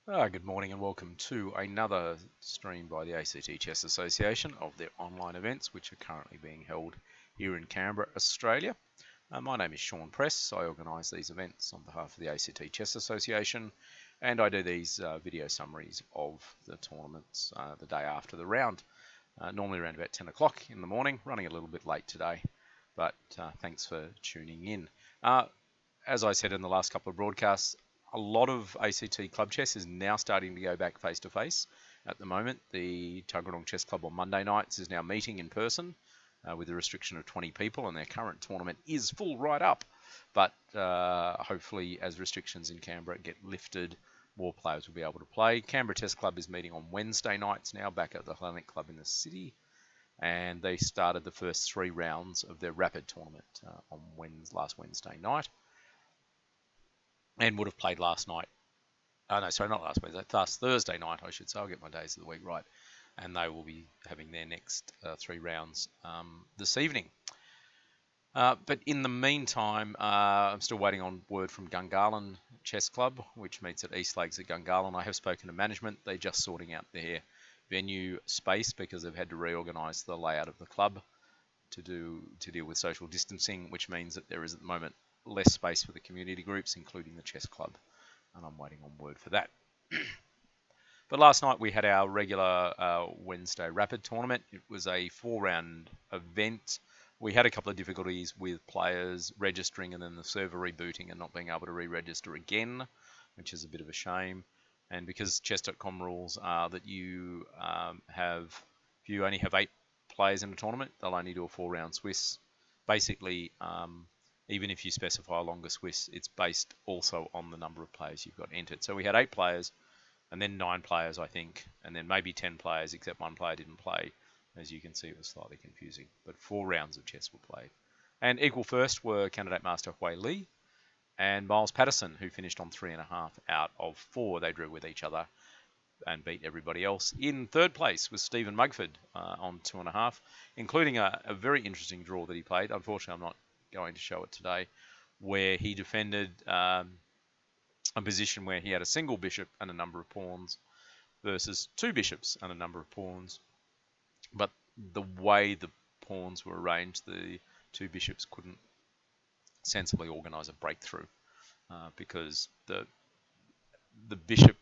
Good morning and welcome to another stream by the ACT Chess Association of their online events, which are currently being held here in Canberra, Australia. My name is Sean Press. I organise these events on behalf of the ACT Chess Association, and I do these video summaries of the tournaments the day after the round, normally around about 10 o'clock in the morning, running a little bit late today, but thanks for tuning in. As I said in the last couple of broadcasts, a lot of ACT Club Chess is now starting to go back face-to-face. At the moment, the Tuggeranong Chess Club on Monday nights is now meeting in person with a restriction of 20 people, and their current tournament is full right up. But hopefully, as restrictions in Canberra get lifted, more players will be able to play. Canberra Chess Club is meeting on Wednesday nights now, back at the Hellenic Club in the city. And they started the first 3 rounds of their Rapid tournament on last Wednesday night. And would have played last night. No, sorry, not last Wednesday. Last Thursday night, I should say. I'll get my days of the week right. And they will be having their next 3 rounds this evening. But in the meantime, I'm still waiting on word from Gungahlin Chess Club, which meets at East Lakes at Gungahlin. I have spoken to management. They're just sorting out their venue space because they've had to reorganise the layout of the club to deal with social distancing, which means that there is at the moment less space for the community groups, including the chess club, and I'm waiting on word for that. But last night we had our regular Wednesday Rapid tournament. It was a 4-round event. We had a couple of difficulties with players registering and then the server rebooting and not being able to re-register again, which is a bit of a shame. And because chess.com rules are that you if you only have 8 players in a tournament, they'll only do a 4-round Swiss. Basically, even if you specify a longer Swiss, it's based also on the number of players you've got entered. So we had 8 players, and then 9 players, I think, and then maybe 10 players, except one player didn't play. As you can see, it was slightly confusing. But 4 rounds of chess were played. And equal first were candidate master Hui Li and Miles Patterson, who finished on 3.5 out of 4. They drew with each other and beat everybody else. In third place was Stephen Mugford on 2.5, including a very interesting draw that he played. Unfortunately, I'm not going to show it today, where he defended a position where he had a single bishop and a number of pawns versus 2 bishops and a number of pawns. But the way the pawns were arranged, the 2 bishops couldn't sensibly organise a breakthrough because the bishop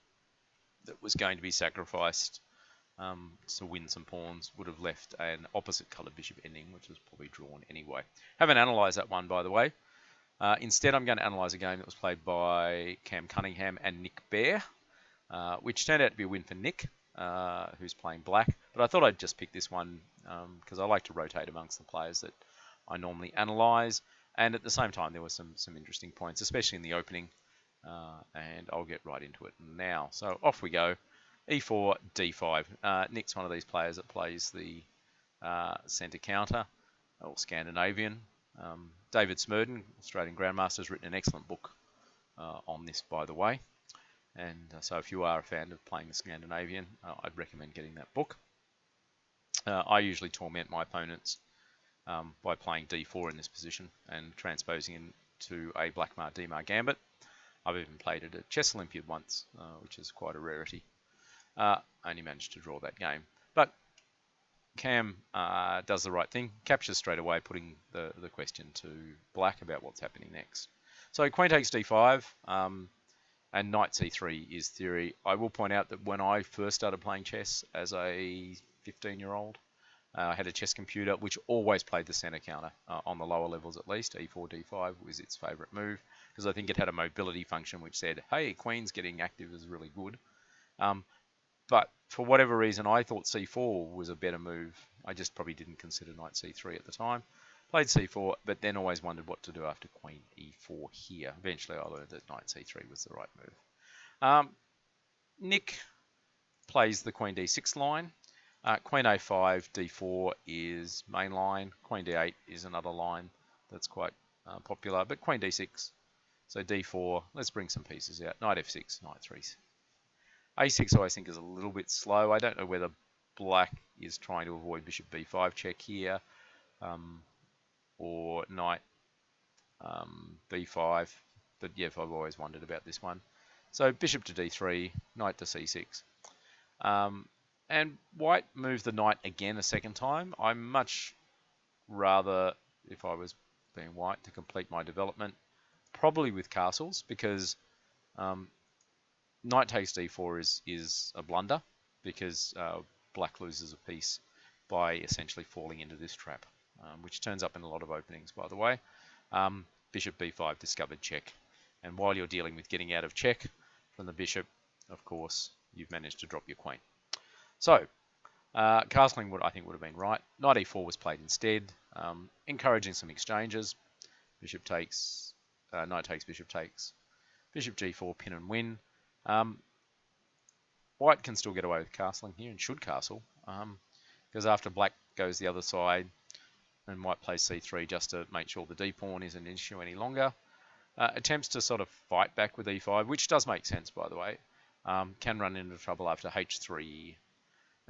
that was going to be sacrificed to win some pawns would have left an opposite coloured bishop ending, which was probably drawn anyway. Haven't analysed that one, by the way. Instead, I'm going to analyse a game that was played by Cam Cunningham and Nick Bear, which turned out to be a win for Nick, who's playing black. But I thought I'd just pick this one because I like to rotate amongst the players that I normally analyse. And at the same time, there were some interesting points, especially in the opening. And I'll get right into it now. So off we go. E4, D5. Nick's one of these players that plays the centre counter, or Scandinavian. David Smurden, Australian Grandmaster, has written an excellent book on this, by the way. And so if you are a fan of playing the Scandinavian, I'd recommend getting that book. I usually torment my opponents by playing D4 in this position and transposing into a Blackmar Dimar gambit. I've even played it at Chess Olympiad once, which is quite a rarity. Only managed to draw that game. But Cam does the right thing, captures straight away, putting the question to black about what's happening next. So queen takes D5, and knight C3 is theory. I will point out that when I first started playing chess as a 15-year-old, I had a chess computer which always played the center counter on the lower levels at least. E4, D5 was its favorite move because I think it had a mobility function which said, hey, queen's getting active is really good. But for whatever reason, I thought C4 was a better move. I just probably didn't consider knight C3 at the time. Played C4, but then always wondered what to do after queen E4 here. Eventually, I learned that knight C3 was the right move. Nick plays the queen D6 line. Queen A5, D4 is main line. Queen D8 is another line that's quite popular. But queen D6, so D4, let's bring some pieces out. Knight F6, knight 3. A6 I always think is a little bit slow. I don't know whether black is trying to avoid bishop B5 check here, or knight B5. But yeah, I've always wondered about this one. So bishop to d3, knight to c6. And white moved the knight again a second time. I much rather, if I was being white, to complete my development, probably with castles, because knight takes d4 is a blunder, because black loses a piece by essentially falling into this trap, which turns up in a lot of openings, by the way. Bishop b5, discovered check. And while you're dealing with getting out of check from the bishop, of course, you've managed to drop your queen. So, castling I think would have been right. Knight e4 was played instead, encouraging some exchanges. Bishop takes, knight takes, bishop takes. Bishop g4, pin and win. White can still get away with castling here and should castle, because after black goes the other side and white plays c3 just to make sure the d-pawn isn't an issue any longer. Attempts to sort of fight back with e5, which does make sense, by the way, can run into trouble after h3.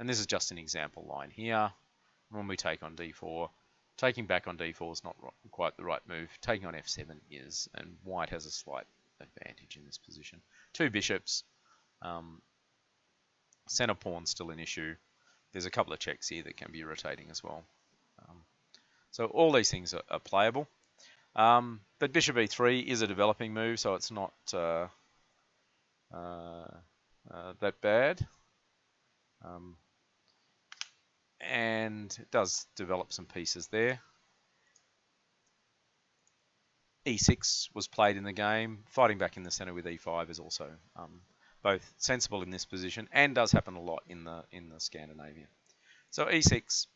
And this is just an example line here. When we take on d4, taking back on d4 is not quite the right move. Taking on f7 is, and white has a slight advantage in this position. Two bishops, center pawn still an issue. There's a couple of checks here that can be irritating as well. So all these things are playable. But bishop e3 is a developing move, so it's not that bad. And it does develop some pieces there. e6 was played in the game. Fighting back in the center with e5 is also both sensible in this position and does happen a lot in the Scandinavia. So e6,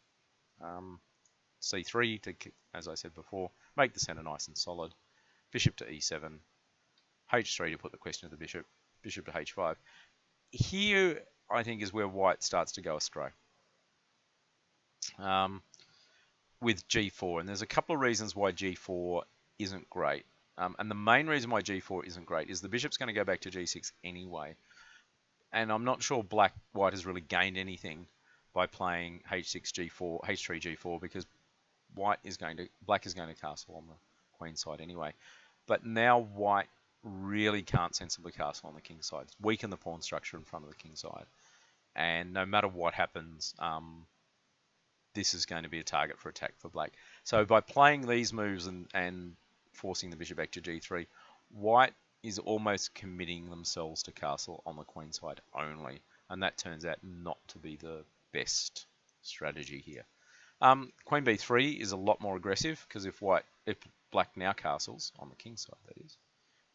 c3 to, as I said before, make the center nice and solid. Bishop to e7, h3 to put the question to the bishop. Bishop to h5. Here, I think, is where white starts to go astray. With g4, and there's a couple of reasons why g4 isn't great. And the main reason why g4 isn't great is the bishop's going to go back to g6 anyway. And I'm not sure white has really gained anything by playing h6 g4, h3 g4, because black is going to castle on the queen side anyway. But now white really can't sensibly castle on the king side. Weaken the pawn structure in front of the king side. And no matter what happens, this is going to be a target for attack for black. So by playing these moves and forcing the bishop back to g3, white is almost committing themselves to castle on the queen side only. And that turns out not to be the best strategy here. Queen b3 is a lot more aggressive, because if black now castles on the king side, that is,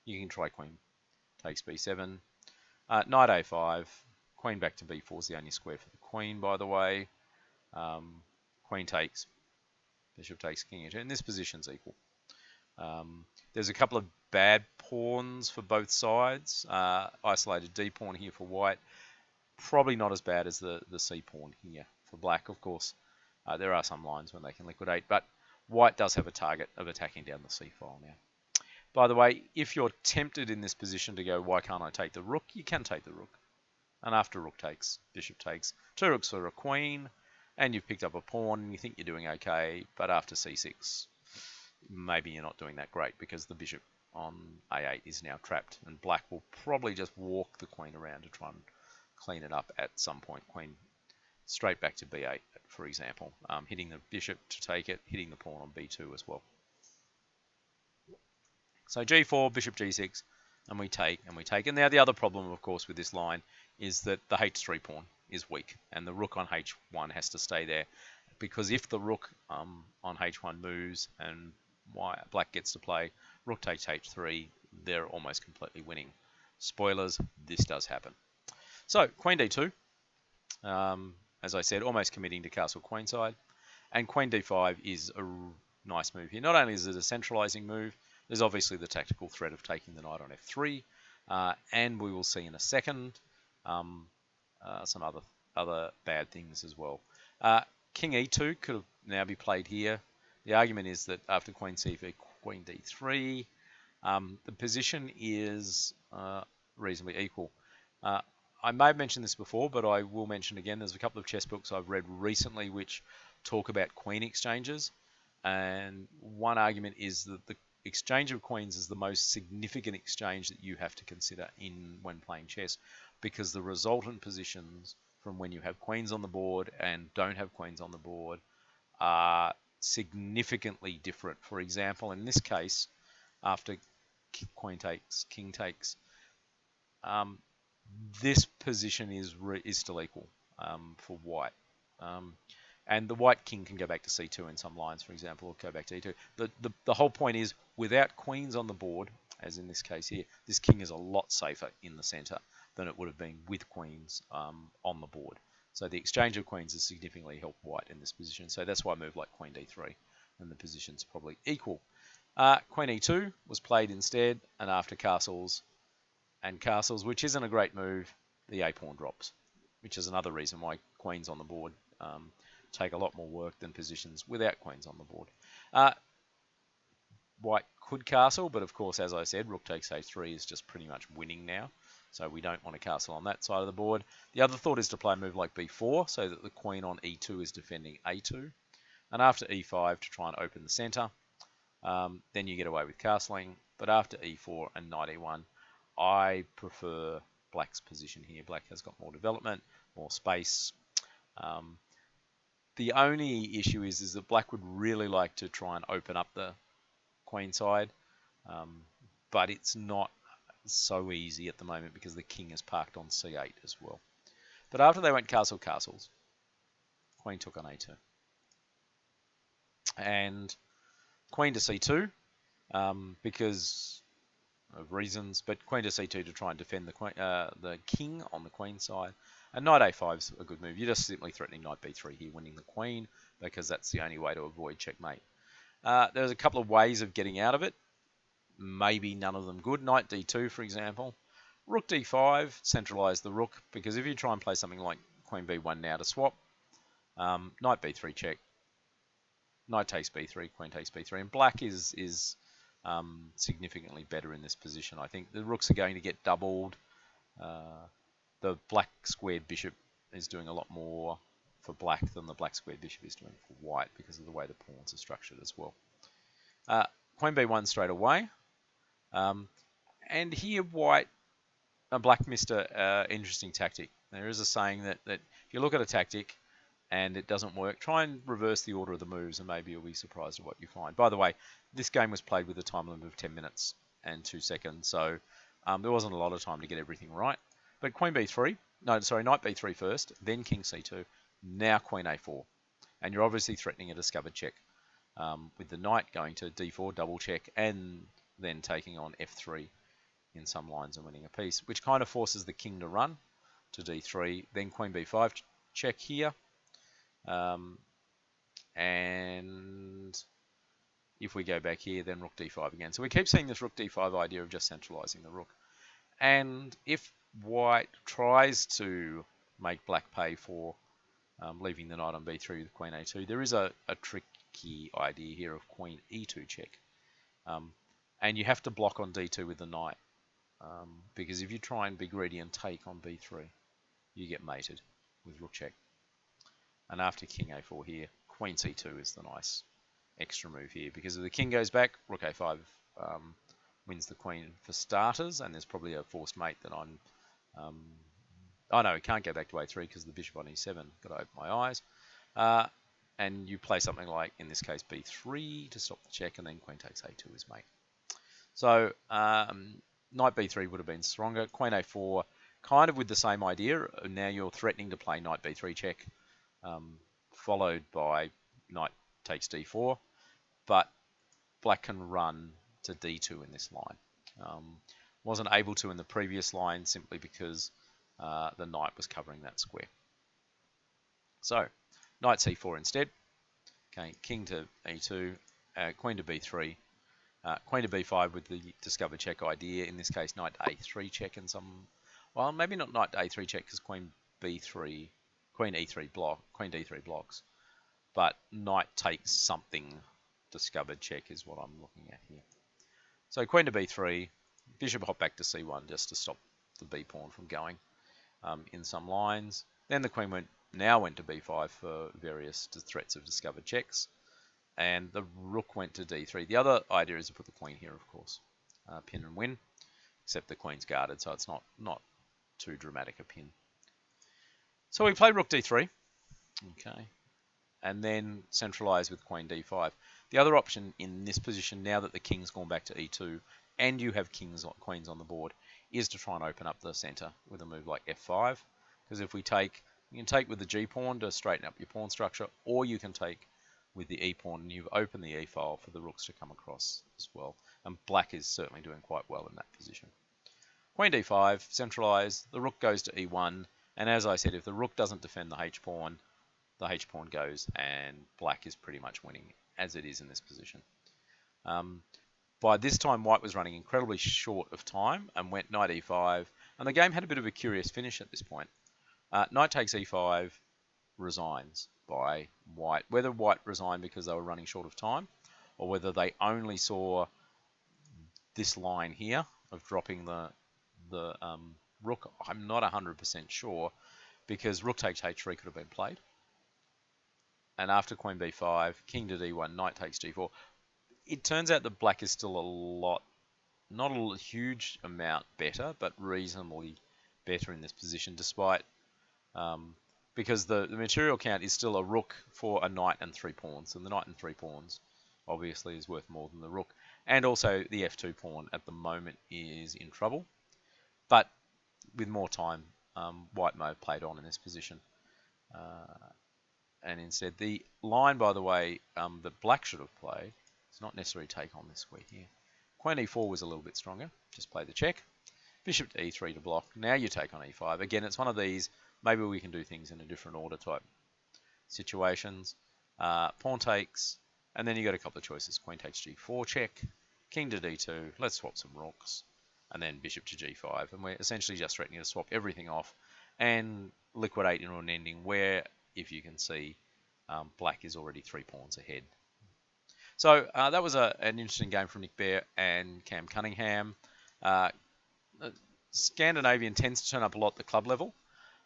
you can try queen takes b7, knight a5, queen back to b4 is the only square for the queen, by the way. Queen takes, bishop takes, king e2, and this position's equal. There's a couple of bad pawns for both sides. Isolated d pawn here for white, probably not as bad as the c pawn here for black, of course. There are some lines when they can liquidate, but white does have a target of attacking down the c file now. By the way, if you're tempted in this position to go, why can't I take the rook? You can take the rook. And after rook takes, bishop takes, two rooks for a queen, and you've picked up a pawn, and you think you're doing okay, but after c6, maybe you're not doing that great, because the bishop on a8 is now trapped, and black will probably just walk the queen around to try and clean it up at some point. Queen straight back to b8, for example, hitting the bishop to take it, hitting the pawn on b2 as well. So g4, bishop g6, and we take, and we take. And now the other problem, of course, with this line is that the h3 pawn is weak, and the rook on h1 has to stay there, because if the rook on h1 moves and black gets to play rook takes h3, they're almost completely winning. Spoilers, this does happen. So queen d2, as I said, almost committing to castle queenside, and queen d5 is a nice move here. Not only is it a centralizing move, there's obviously the tactical threat of taking the knight on f3, and we will see in a second some other bad things as well. King e2 could now be played here. The argument is that after queen c4, queen d3, the position is reasonably equal. I may have mentioned this before, but I will mention again. There's a couple of chess books I've read recently which talk about queen exchanges, and one argument is that exchange of queens is the most significant exchange that you have to consider when playing chess, because the resultant positions from when you have queens on the board and don't have queens on the board are significantly different. For example, in this case, after queen takes, king takes, this position is still equal for white. And the white king can go back to c2 in some lines, for example, or go back to e2. The whole point is, without queens on the board, as in this case here, this king is a lot safer in the center than it would have been with queens on the board. So the exchange of queens has significantly helped white in this position. So that's why I moved like queen d3, and the position's probably equal. Queen e2 was played instead, and after castles, which isn't a great move, the a-pawn drops, which is another reason why queens on the board take a lot more work than positions without queens on the board. White could castle, but of course, as I said, rook takes a3 is just pretty much winning now, so we don't want to castle on that side of the board. The other thought is to play a move like b4, so that the queen on e2 is defending a2, and after e5 to try and open the center. Then you get away with castling, but after e4 and knight e1, I prefer black's position here. Black has got more development, more space. The only issue is that black would really like to try and open up the queen side, but it's not so easy at the moment because the king is parked on c8 as well. But after they went castles, queen took on a2. And queen to c2, because of reasons, but queen to c2 to try and defend the king on the queen side. And knight a5 is a good move. You're just simply threatening knight b3 here, winning the queen, because that's the only way to avoid checkmate. There's a couple of ways of getting out of it. Maybe none of them good. Knight d2, for example. Rook d5, centralize the rook, because if you try and play something like queen b1 now to swap, knight b3 check, knight takes b3, queen takes b3, and black is significantly better in this position. I think the rooks are going to get doubled. The black squared bishop is doing a lot more for black than the black squared bishop is doing for white, because of the way the pawns are structured as well. Queen b1 straight away. And here black missed an interesting tactic. There is a saying that if you look at a tactic and it doesn't work, try and reverse the order of the moves, and maybe you'll be surprised at what you find. By the way, this game was played with a time limit of 10 minutes and 2 seconds, so there wasn't a lot of time to get everything right. But knight b3 first, then king c2, now queen a4. And you're obviously threatening a discovered check, with the knight going to d4, double check, and then taking on f3 in some lines and winning a piece, which kind of forces the king to run to d3, then queen b5 check here. And if we go back here, then rook d5 again. So we keep seeing this rook d5 idea of just centralizing the rook. And if white tries to make black pay for leaving the knight on b3 with queen a2, there is a tricky idea here of queen e2 check. And you have to block on d2 with the knight, because if you try and be greedy and take on b3, you get mated with rook check. And after king a4 here, queen c2 is the nice extra move here, because if the king goes back, rook a5 wins the queen for starters, and there's probably a forced mate that I'm... oh no, it can't go back to a3 because the bishop on e7, got to open my eyes. And you play something like, in this case, b3 to stop the check, and then queen takes a2 is mate. So knight b3 would have been stronger. Queen a4, kind of with the same idea. Now you're threatening to play knight b3 check, followed by knight takes d4, but black can run to d2 in this line. Wasn't able to in the previous line simply because the knight was covering that square. So knight c4 instead. Okay, king to e2, queen to b3, queen to b5 with the discovered check idea. In this case, knight a3 check and some... Well, maybe not knight a3 check because queen b3, queen e3 block, queen d3 blocks. But knight takes something discovered check is what I'm looking at here. So queen to b3, bishop hop back to c1 just to stop the b pawn from going in some lines. Then the queen now went to b5 for various threats of discovered checks. and the rook went to d3. The other idea is to put the queen here, of course, pin and win, except the queen's guarded, so it's not too dramatic a pin. So we played rook d3, okay, and then centralize with queen d5. The other option in this position, now that the king's gone back to e2 and you have queens on the board, is to try and open up the center with a move like f5. Because if we take, you can take with the g pawn to straighten up your pawn structure, or you can take with the e pawn and you've opened the e file for the rooks to come across as well. And black is certainly doing quite well in that position. Queen d5, centralize, the rook goes to e1, and as I said, if the rook doesn't defend the h pawn goes, and black is pretty much winning as it is in this position. By this time, white was running incredibly short of time and went knight e5, and the game had a bit of a curious finish at this point. Knight takes e5, resigns by white. Whether white resigned because they were running short of time, or whether they only saw this line here of dropping the rook, I'm not 100% sure, because rook takes h3 could have been played. And after queen b5, king to d1, knight takes g4. It turns out that black is still a lot, not a huge amount better, but reasonably better in this position, despite, because the material count is still a rook for a knight and 3 pawns, and the knight and 3 pawns obviously is worth more than the rook. And also the f2 pawn at the moment is in trouble, but with more time, white may have played on in this position. And instead, the line, by the way, that black should have played, it's not necessarily take on this square here. Queen e4 was a little bit stronger, just play the check. Bishop to e3 to block. Now you take on e5. Again, it's one of these, maybe we can do things in a different order type situations. Pawn takes, and then you got a couple of choices. Queen takes g4 check, king to d2, let's swap some rooks, and then bishop to g5. And we're essentially just threatening to swap everything off and liquidate into an ending where, if you can see, black is already 3 pawns ahead. So that was an interesting game from Nick Bear and Cam Cunningham. Scandinavian tends to turn up a lot at the club level.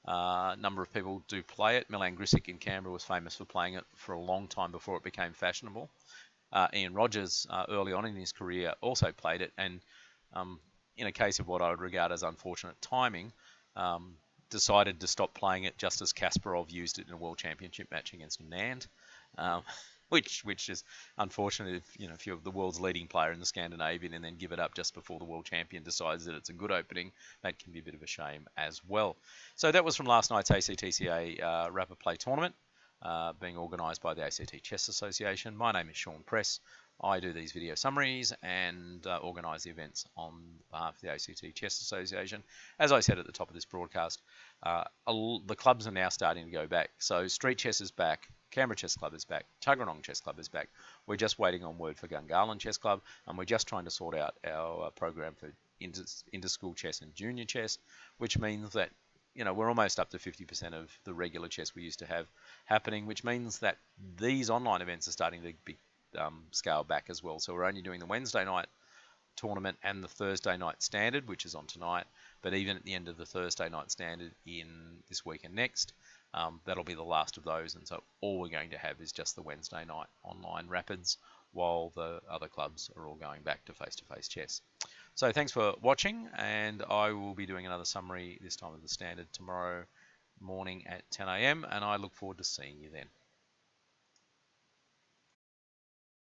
A number of people do play it. Milan Grisic in Canberra was famous for playing it for a long time before it became fashionable. Ian Rogers, early on in his career, also played it, and in a case of what I would regard as unfortunate timing, decided to stop playing it just as Kasparov used it in a World Championship match against Nand. Which is unfortunate if you're the world's leading player in the Scandinavian and then give it up just before the world champion decides that it's a good opening. That can be a bit of a shame as well. So that was from last night's ACTCA Rapid Play Tournament, being organised by the ACT Chess Association. My name is Sean Press. I do these video summaries and organise the events on behalf of the ACT Chess Association. As I said at the top of this broadcast, the clubs are now starting to go back. So Street Chess is back. Canberra Chess Club is back. Tuggeranong Chess Club is back. We're just waiting on word for Gungahlin Chess Club, and we're just trying to sort out our program for inter-school chess and junior chess, which means that we're almost up to 50% of the regular chess we used to have happening, which means that these online events are starting to be scaled back as well. So we're only doing the Wednesday night tournament and the Thursday night standard, which is on tonight, but even at the end of the Thursday night standard in this week and next, that'll be the last of those, and so all we're going to have is just the Wednesday night online rapids, while the other clubs are all going back to face-to-face chess. So thanks for watching, and I will be doing another summary this time of the standard tomorrow morning at 10 AM, and I look forward to seeing you then.